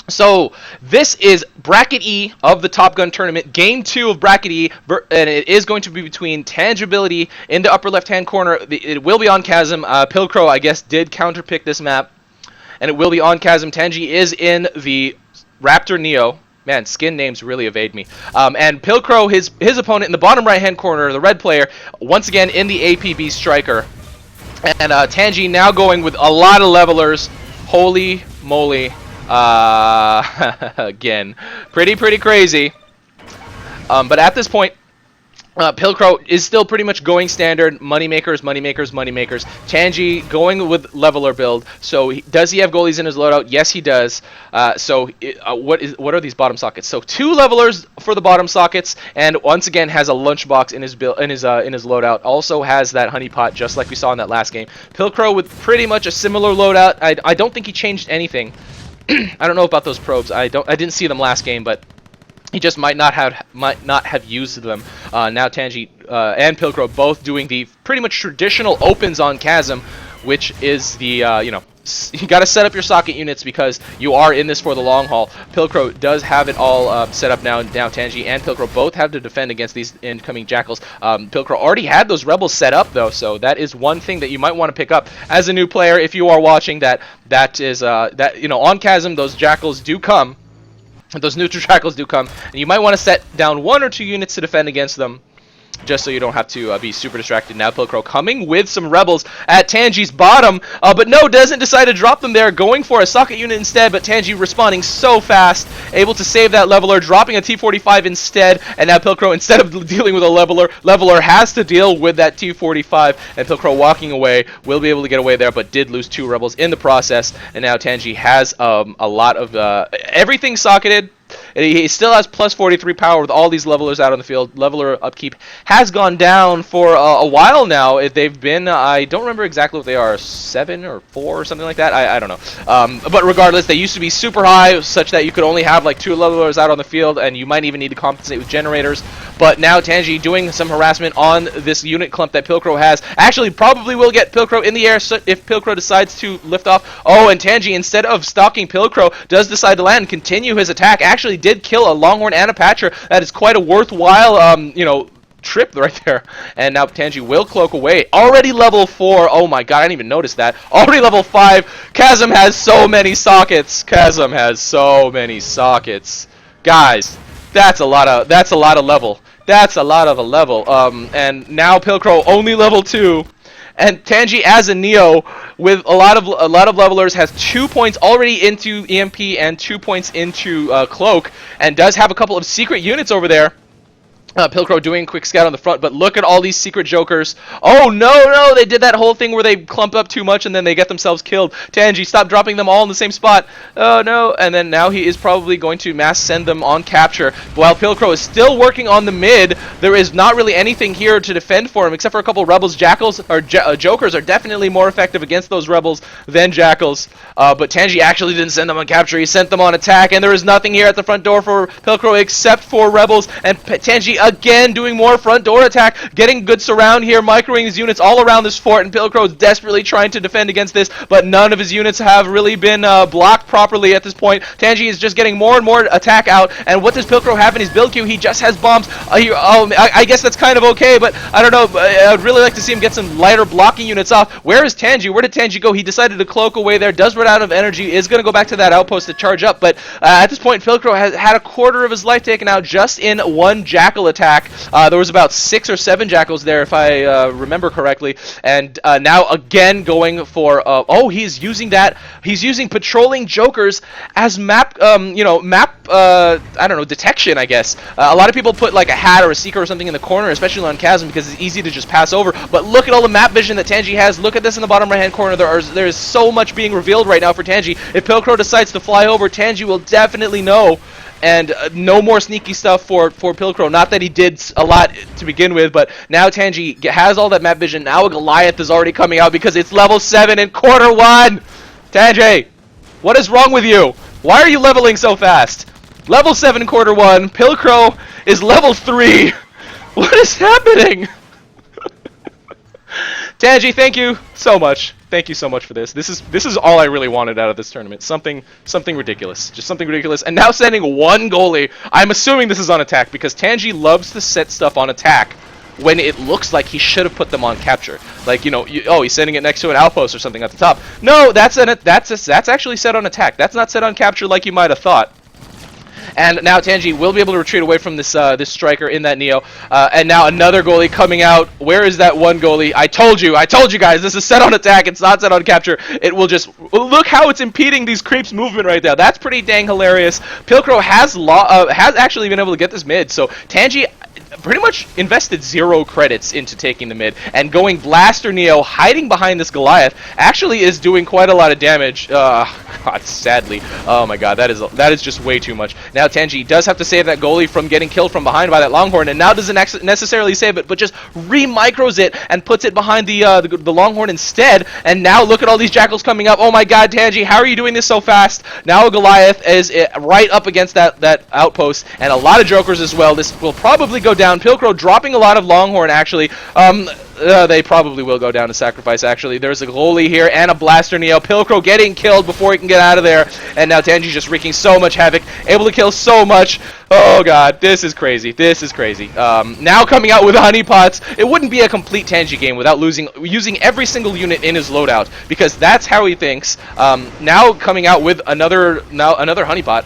So this is Bracket E of the Top Gun tournament, Game 2 of Bracket E, and it is going to be between Tangibility in the upper left-hand corner. It will be on Chasm. Pilcrow, I guess, did counterpick this map, and it will be on Chasm. Tangi is in the Raptor Neo. Man, skin names really evade me. And Pilcrow, his opponent in the bottom right-hand corner, the red player, once again in the APB Striker. And Tangi now going with a lot of levelers. Holy moly. Again, pretty crazy. But at this point, Pilcrow is still pretty much going standard. Moneymakers. Tangi going with leveler build. So does he have goalies in his loadout? Yes, he does. What are these bottom sockets? So 2 levelers for the bottom sockets, and once again has a lunchbox in his build in his loadout. Also has that honeypot, just like we saw in that last game. Pilcrow with pretty much a similar loadout. I don't think he changed anything. I don't know about those probes. I didn't see them last game, but he just might not have used them. Now Tangi and Pilcrow both doing the pretty much traditional opens on Chasm, which is the you got to set up your socket units because you are in this for the long haul. Pilcrow does have it all set up now. Now Tangi and Pilcrow both have to defend against these incoming jackals. Pilcrow already had those rebels set up though, so that is one thing that you might want to pick up as a new player if you are watching. That is on Chasm those jackals do come. Those neutral jackals do come, and you might want to set down 1 or 2 units to defend against them, just so you don't have to be super distracted. Now Pilcrow coming with some rebels at Tangi's bottom, but no, doesn't decide to drop them there, going for a socket unit instead, but Tangi responding so fast, able to save that leveler, dropping a T-45 instead, and now Pilcrow, instead of dealing with a leveler has to deal with that T-45, and Pilcrow walking away, will be able to get away there, but did lose 2 rebels in the process, and now Tangi has a lot of everything socketed. He still has plus 43 power with all these levelers out on the field. Leveler upkeep has gone down for a while now. They've been, I don't remember exactly what they are, 7 or 4 or something like that. I don't know. But regardless, they used to be super high, such that you could only have like 2 levelers out on the field, and you might even need to compensate with generators. But now Tangi doing some harassment on this unit clump that Pilcrow has. Actually, probably will get Pilcrow in the air if Pilcrow decides to lift off. Oh, and Tangi, instead of stalking Pilcrow, does decide to land and continue his attack. Actually did kill a Longhorn and a Patcher. That is quite a worthwhile, trip right there. And now Tangi will cloak away. Already level 4. Oh my god, I didn't even notice that. Already level 5. Chasm has so many sockets. Chasm has so many sockets. Guys, that's a lot of level. That's a lot of a level. And now Pilcrow only level 2. And Tangi as a Neo with a lot of levelers has 2 points already into EMP and 2 points into Cloak, and does have a couple of secret units over there. Pilcrow doing a quick scout on the front, but look at all these secret jokers. Oh no, they did that whole thing where they clump up too much and then they get themselves killed. Tangi, stop dropping them all in the same spot. Oh no, and then now he is probably going to mass send them on capture. While Pilcrow is still working on the mid, there is not really anything here to defend for him except for a couple rebels. Jackals, or jokers are definitely more effective against those rebels than jackals. But Tangi actually didn't send them on capture, he sent them on attack, and there is nothing here at the front door for Pilcrow except for rebels, and Tangi again doing more front door attack, getting good surround here, microing his units all around this fort, and Pilcrow is desperately trying to defend against this, but none of his units have really been blocked properly at this point. Tangi is just getting more and more attack out, and what does Pilcrow have in his build queue? He just has bombs. I guess that's kind of okay, but I don't know. I would really like to see him get some lighter blocking units off. Where is Tangi? Where did Tangi go? He decided to cloak away there, does run out of energy, is going to go back to that outpost to charge up, but at this point Pilcrow has had a quarter of his life taken out just in one jackal attack. There was about 6 or 7 jackals there, if I remember correctly, and now again going for he's using patrolling jokers as map I don't know, detection, I guess. A lot of people put like a hat or a seeker or something in the corner, especially on Chasm, because it's easy to just pass over, but look at all the map vision that Tangi has. Look at this in the bottom right hand corner. There is so much being revealed right now for Tangi. If Pilcrow decides to fly over, Tangi will definitely know. And no more sneaky stuff for Pilcrow. Not that he did a lot to begin with, but now Tangi has all that map vision. Now a Goliath is already coming out because it's level 7 in quarter 1. Tangi, what is wrong with you? Why are you leveling so fast? Level 7 in quarter 1. Pilcrow is level 3. What is happening? Tangi, thank you so much. Thank you so much for this. This is all I really wanted out of this tournament. Something ridiculous. Just something ridiculous. And now sending one goalie. I'm assuming this is on attack because Tangi loves to set stuff on attack when it looks like he should have put them on capture. Like, you know, oh, he's sending it next to an outpost or something at the top. No, that's actually set on attack. That's not set on capture like you might have thought. And now Tangi will be able to retreat away from this this striker in that Neo. And now another goalie coming out. Where is that one goalie? I told you guys, this is set on attack. It's not set on capture. It will just look how it's impeding these creeps' movement right there. That's pretty dang hilarious. Pilcrow has actually been able to get this mid. So Tangi pretty much invested 0 credits into taking the mid, and going Blaster Neo, hiding behind this Goliath, actually is doing quite a lot of damage. God, sadly. Oh my god, that is just way too much. Now Tangi does have to save that goalie from getting killed from behind by that Longhorn, and now doesn't necessarily save it, but just re-micros it and puts it behind the Longhorn instead. And now look at all these Jackals coming up. Oh my god, Tangi, how are you doing this so fast? Now Goliath is right up against that outpost, and a lot of Jokers as well. This will probably go down. Pilcrow dropping a lot of Longhorn, actually. They probably will go down to sacrifice, actually. There's a goalie here and a Blaster Neo. Pilcrow getting killed before he can get out of there. And now Tangi just wreaking so much havoc. Able to kill so much. Oh, God. This is crazy. This is crazy. Now coming out with honeypots. It wouldn't be a complete Tangi game without using every single unit in his loadout, because that's how he thinks. Now coming out with another honeypot.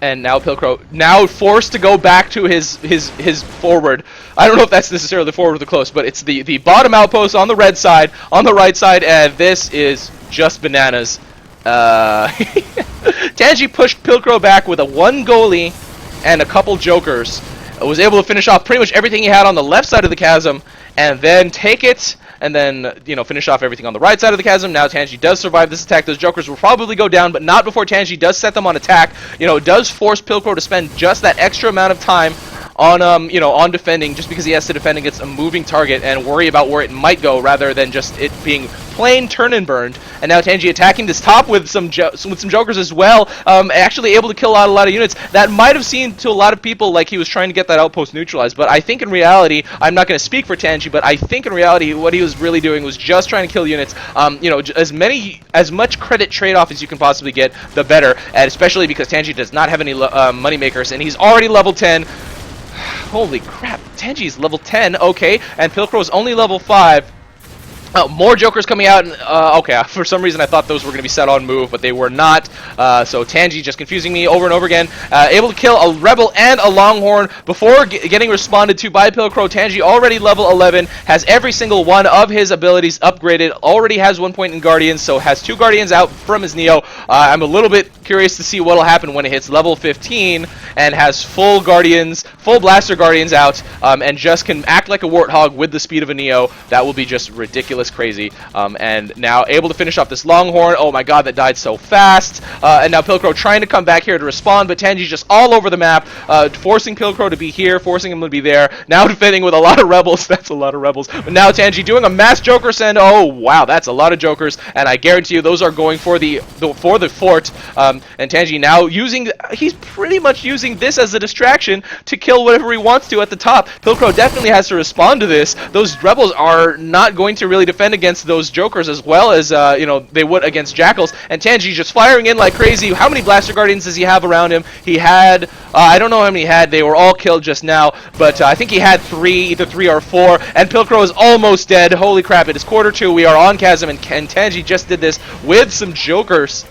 And now Pilcrow, now forced to go back to his forward. I don't know if that's necessarily the forward or the close, but it's the bottom outpost on the red side, on the right side, and this is just bananas. Tangi pushed Pilcrow back with a 1 goalie and a couple Jokers. Was able to finish off pretty much everything he had on the left side of the chasm, and then take it, and then, you know, finish off everything on the right side of the chasm. Now Tangi does survive this attack. Those Jokers will probably go down, but not before Tangi does set them on attack. You know, does force Pilcrow to spend just that extra amount of time on, you know, on defending, just because he has to defend against a moving target and worry about where it might go, rather than just it being plain turn and burned. And now Tangi attacking this top with some Jokers as well, actually able to kill out a lot of units. That might have seemed to a lot of people like he was trying to get that outpost neutralized, but I think in reality, I'm not going to speak for Tangi, but I think in reality what he was really doing was just trying to kill units. You know, as much credit trade-off as you can possibly get, the better, and especially because Tangi does not have any money makers, and he's already level 10. Holy crap, Tangi's level 10, okay, and Pilcrow's only level 5. Oh, more Jokers coming out. Okay, for some reason I thought those were going to be set on move, but they were not. So Tangi just confusing me over and over again. Able to kill a Rebel and a Longhorn before getting responded to by Pilcrow. Tangi already level 11, has every single one of his abilities upgraded, already has 1 point in Guardians, so has 2 Guardians out from his Neo. I'm a little bit curious to see what will happen when it hits level 15 and has full Blaster Guardians out, and just can act like a Warthog with the speed of a Neo. That will be just ridiculous crazy. And now able to finish off this Longhorn. Oh my god, that died so fast. And now Pilcrow trying to come back here to respond, but Tangi's just all over the map, forcing Pilcrow to be here, forcing him to be there. Now defending with a lot of Rebels. That's a lot of Rebels. But now Tangi doing a mass Joker send. Oh wow, that's a lot of Jokers, and I guarantee you those are going for the fort. And Tangi now he's pretty much using this as a distraction to kill whatever he wants to at the top. Pilcrow definitely has to respond to this. Those Rebels are not going to really defend against those Jokers as well as you know, they would against Jackals. And Tangi just firing in like crazy. How many Blaster Guardians does he have around him? He had I don't know how many he had. They were all killed just now, but I think he had 3, either 3 or 4. And Pilcrow is almost dead. Holy crap! It is quarter 2. We are on Chasm, and Tangi just did this with some Jokers.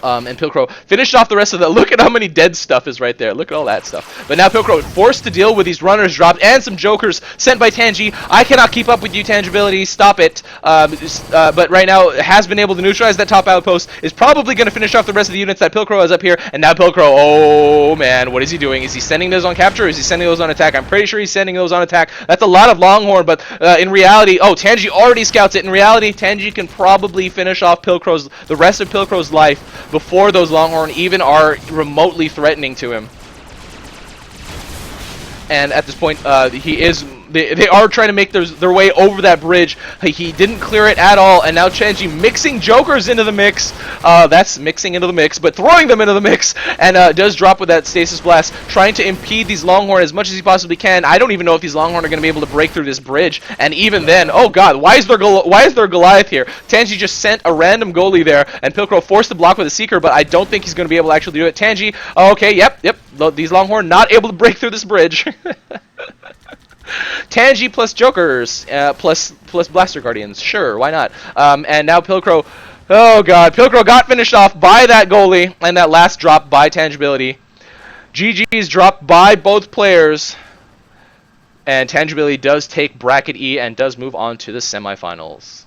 And Pilcrow finished off the rest of that. Look at how many dead stuff is right there. Look at all that stuff. But now Pilcrow forced to deal with these runners dropped and some Jokers sent by Tangi. I cannot keep up with you, Tangibility. Stop it. But right now has been able to neutralize that top outpost. Is probably going to finish off the rest of the units that Pilcrow has up here. And now Pilcrow, oh man, what is he doing? Is he sending those on capture or is he sending those on attack? I'm pretty sure he's sending those on attack. That's a lot of Longhorn, but in reality, oh, Tangi already scouts it. In reality, Tangi can probably finish off the rest of Pilcrow's life before those Longhorn even are remotely threatening to him. And at this point, he is They are trying to make their way over that bridge. He didn't clear it at all, and now Changi mixing Jokers into the mix. That's mixing into the mix, but throwing them into the mix, and does drop with that Stasis Blast, trying to impede these Longhorn as much as he possibly can. I don't even know if these Longhorn are going to be able to break through this bridge, and even then, oh god, why is there Goliath here? Tangi just sent a random goalie there, and Pilcrow forced the block with a Seeker, but I don't think he's going to be able to actually do it. Tangi, okay, yep, these Longhorn not able to break through this bridge. Tangi plus Jokers, plus Blaster Guardians, sure, why not? And now Pilcrow, oh god, Pilcrow got finished off by that goalie, and that last drop by Tangibility. GG's dropped by both players, and Tangibility does take Bracket E and does move on to the semifinals.